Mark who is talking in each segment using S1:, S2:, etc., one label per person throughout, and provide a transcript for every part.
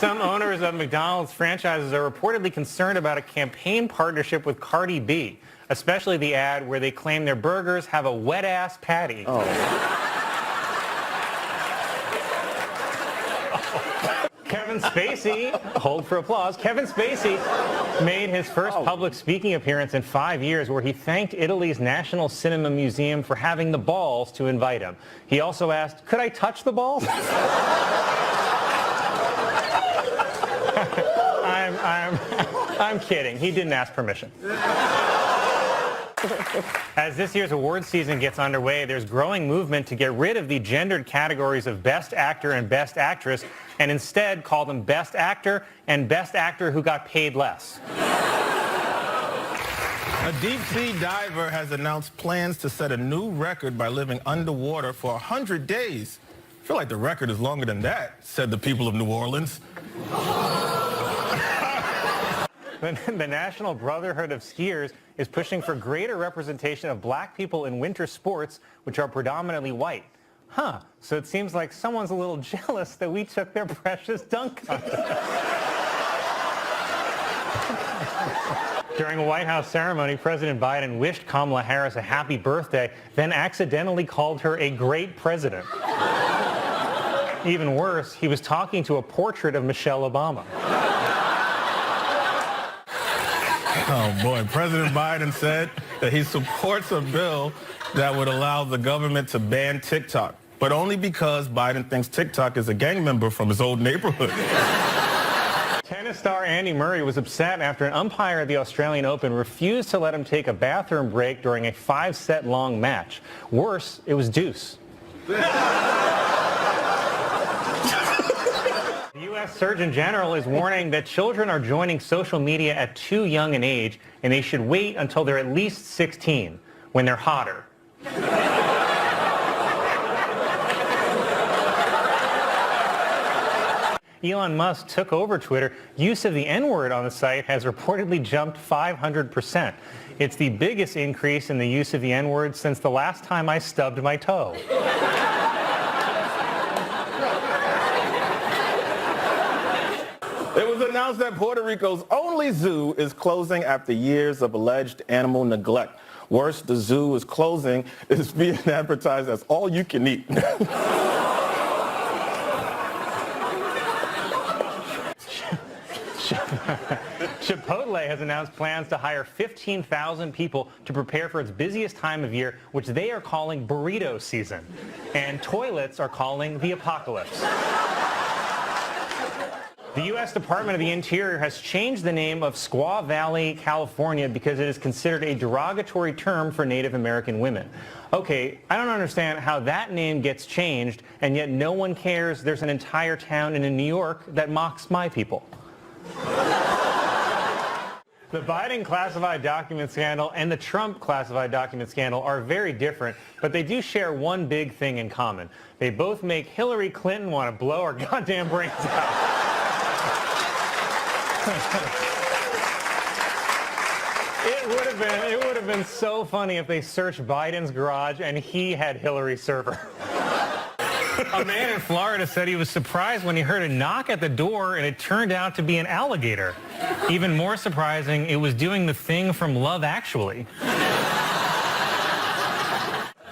S1: Some owners of McDonald's franchises are reportedly concerned about a campaign partnership with Cardi B, especially the ad where they claim their burgers have a wet-ass patty. Kevin Spacey, hold for applause, Kevin Spacey made his first public speaking appearance in 5 years where he thanked Italy's National Cinema Museum for having the balls to invite him. He also asked, could I touch the balls? I'm kidding. He didn't ask permission. As this year's awards season gets underway, there's growing movement to get rid of the gendered categories of Best Actor and Best Actress and instead call them Best Actor and Best Actor who got paid less.
S2: A deep-sea diver has announced plans to set a new record by living underwater for 100 days. I feel like the record is longer than that, said the people of New Orleans.
S1: The National Brotherhood of Skiers is pushing for greater representation of black people in winter sports, which are predominantly white. So it seems like someone's a little jealous that we took their precious dunk contest. During a White House ceremony, President Biden wished Kamala Harris a happy birthday, then accidentally called her a great president. Even worse, he was talking to a portrait of Michelle Obama.
S2: Oh, boy. President Biden said that he supports a bill that would allow the government to ban TikTok, but only because Biden thinks TikTok is a gang member from his old neighborhood.
S1: Tennis star Andy Murray was upset after an umpire at the Australian Open refused to let him take a bathroom break during a 5-set long match. Worse, it was deuce. The U.S. Surgeon General is warning that children are joining social media at too young an age, and they should wait until they're at least 16, when they're hotter. Elon Musk took over Twitter. Use of the N-word on the site has reportedly jumped 500%. It's the biggest increase in the use of the N-word since the last time I stubbed my toe.
S2: It was announced that Puerto Rico's only zoo is closing after years of alleged animal neglect. Worse, the zoo is closing is being advertised as all you can eat.
S1: Chipotle has announced plans to hire 15,000 people to prepare for its busiest time of year, which they are calling burrito season. And toilets are calling the apocalypse. The U.S. Department of the Interior has changed the name of Squaw Valley, California, because it is considered a derogatory term for Native American women. Okay, I don't understand how that name gets changed, and yet no one cares there's an entire town in New York that mocks my people. The Biden classified document scandal and the Trump classified document scandal are very different, but they do share one big thing in common. They both make Hillary Clinton want to blow our goddamn brains out. It would have been so funny if they searched Biden's garage and he had Hillary's server. A man in Florida said he was surprised when he heard a knock at the door and it turned out to be an alligator. Even more surprising, it was doing the thing from Love Actually.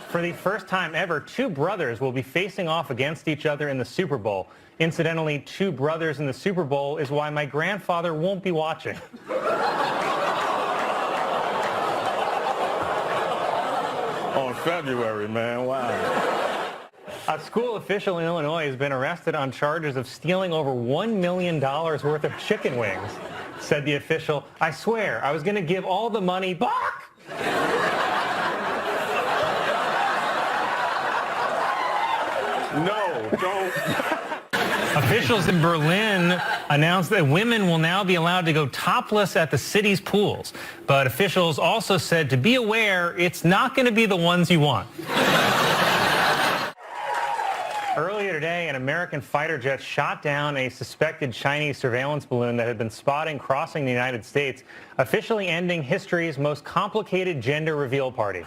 S1: For the first time ever, two brothers will be facing off against each other in the Super Bowl. Incidentally, two brothers in the Super Bowl is why my grandfather won't be watching.
S2: On February, man, wow.
S1: A school official in Illinois has been arrested on charges of stealing over $1 million worth of chicken wings. Said the official, I swear, I was going to give all the money back.
S2: No, don't.
S1: Officials in Berlin announced that women will now be allowed to go topless at the city's pools. But officials also said to be aware, it's not going to be the ones you want. Earlier today, an American fighter jet shot down a suspected Chinese surveillance balloon that had been spotted crossing the United States, officially ending history's most complicated gender reveal party.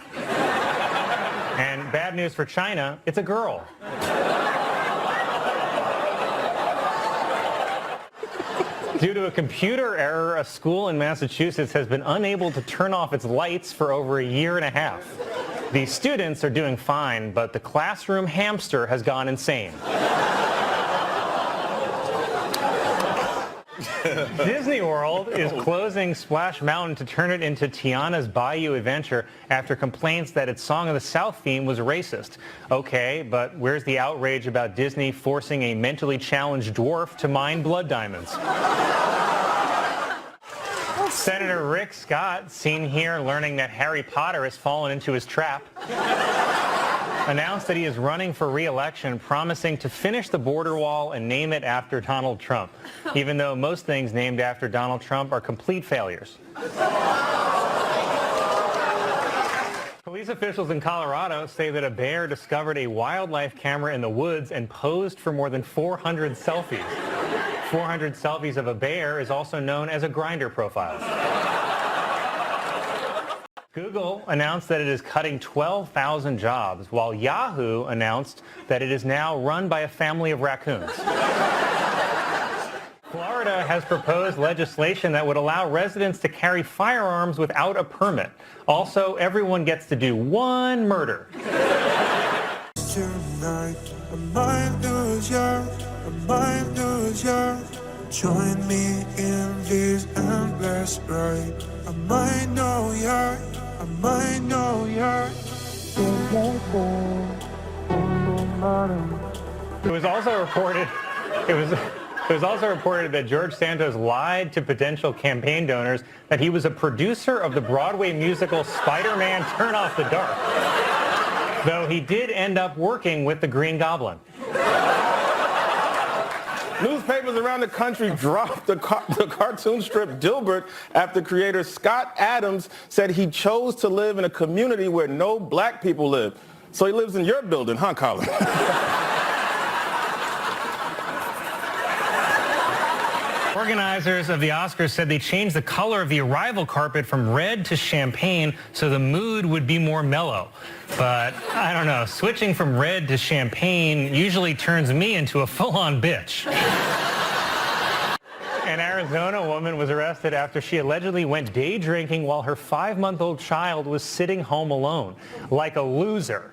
S1: And bad news for China, it's a girl. Due to a computer error, a school in Massachusetts has been unable to turn off its lights for over a year and a half. The students are doing fine, but the classroom hamster has gone insane. Disney World is closing Splash Mountain to turn it into Tiana's Bayou Adventure after complaints that its Song of the South theme was racist. Okay, but where's the outrage about Disney forcing a mentally challenged dwarf to mine blood diamonds? Senator Rick Scott, seen here learning that Harry Potter has fallen into his trap, announced that he is running for re-election, promising to finish the border wall and name it after Donald Trump, even though most things named after Donald Trump are complete failures. Police officials in Colorado say that a bear discovered a wildlife camera in the woods and posed for more than 400 selfies. 400 selfies of a bear is also known as a Grindr profile. Google announced that it is cutting 12,000 jobs, while Yahoo announced that it is now run by a family of raccoons. Florida has proposed legislation that would allow residents to carry firearms without a permit. Also, everyone gets to do one murder.
S3: Tonight, I might lose you, I might lose you. Join me in this endless ride. I might know you, I might know you.
S1: It was also reported that George Santos lied to potential campaign donors that he was a producer of the Broadway musical Spider-Man Turn Off the Dark, though he did end up working with the Green Goblin.
S2: Newspapers around the country dropped the cartoon strip Dilbert after creator Scott Adams said he chose to live in a community where no black people live. So he lives in your building, huh, Colin?
S1: Organizers of the Oscars said they changed the color of the arrival carpet from red to champagne so the mood would be more mellow. But I don't know, switching from red to champagne usually turns me into a full-on bitch. An Arizona woman was arrested after she allegedly went day drinking while her 5-month-old child was sitting home alone. Like a loser.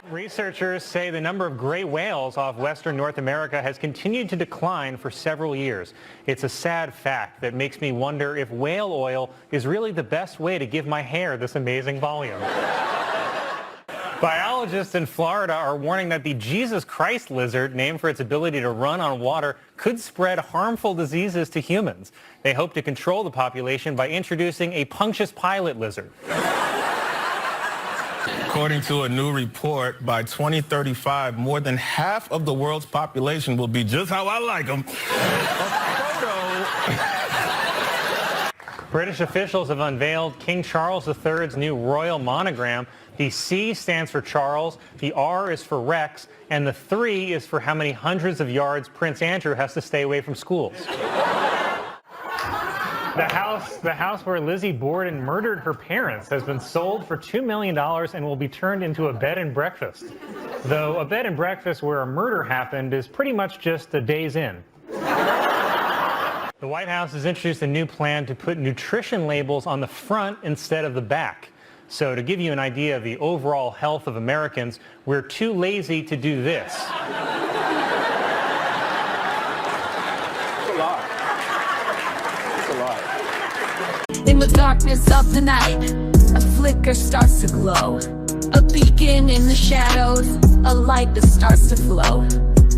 S1: Researchers say the number of gray whales off western North America has continued to decline for several years. It's a sad fact that makes me wonder if whale oil is really the best way to give my hair this amazing volume. Biologists in Florida are warning that the Jesus Christ lizard, named for its ability to run on water, could spread harmful diseases to humans. They hope to control the population by introducing a punctious pilot lizard.
S2: According to a new report, by 2035, more than half of the world's population will be just how I like them. A photo.
S1: British officials have unveiled King Charles III's new royal monogram. The C stands for Charles, the R is for Rex, and the 3 is for how many hundreds of yards Prince Andrew has to stay away from schools. The house where Lizzie Borden murdered her parents has been sold for $2 million and will be turned into a bed and breakfast. Though a bed and breakfast where a murder happened is pretty much just a day's in. The White House has introduced a new plan to put nutrition labels on the front instead of the back. So to give you an idea of the overall health of Americans, we're too lazy to do this.
S4: In the darkness of the night, a flicker starts to glow. A beacon in the shadows, a light that starts to flow.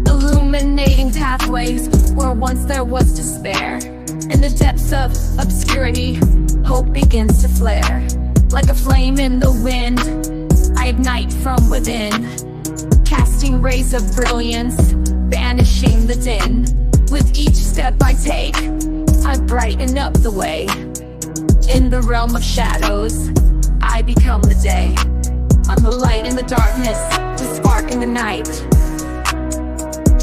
S4: Illuminating pathways where once there was despair. In the depths of obscurity, hope begins to flare. Like a flame in the wind, I ignite from within. Casting rays of brilliance, banishing the din. With each step I take, I brighten up the way. In the realm of shadows, I become the day. I'm the light in the darkness, the spark in the night.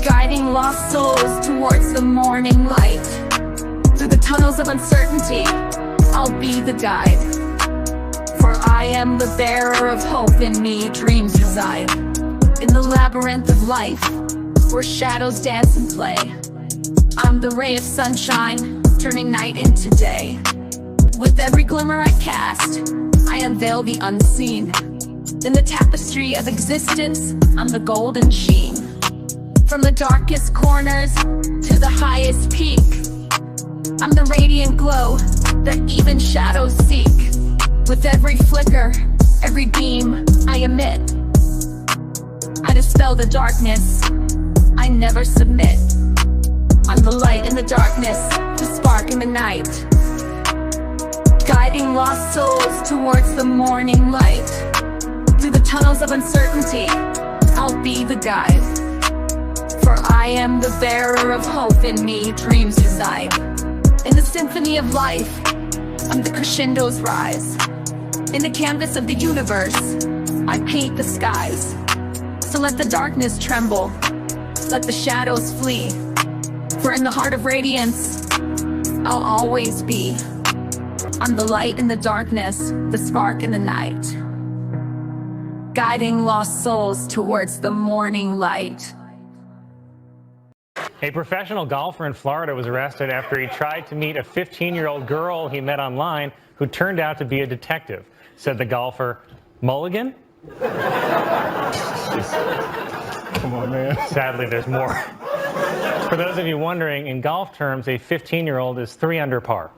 S4: Guiding lost souls towards the morning light. Through the tunnels of uncertainty, I'll be the guide. For I am the bearer of hope, in me dreams reside. In the labyrinth of life, where shadows dance and play. I'm the ray of sunshine, turning night into day. With every glimmer I cast, I unveil the unseen. In the tapestry of existence, I'm the golden sheen. From the darkest corners to the highest peak, I'm the radiant glow that even shadows seek. With every flicker, every beam I emit, I dispel the darkness, I never submit. I'm the light in the darkness, the spark in the night, guiding lost souls towards the morning light. Through the tunnels of uncertainty, I'll be the guide. For I am the bearer of hope, in me dreams reside. In the symphony of life, I'm the crescendo's rise. In the canvas of the universe, I paint the skies. So let the darkness tremble, let the shadows flee. For in the heart of radiance, I'll always be. I'm the light in the darkness, the spark in the night, guiding lost souls towards the morning light.
S1: A professional golfer in Florida was arrested after he tried to meet a 15-year-old girl he met online who turned out to be a detective. Said the golfer, "Mulligan?"
S2: Come on, man.
S1: Sadly, there's more. For those of you wondering, in golf terms, a 15-year-old is 3 under par.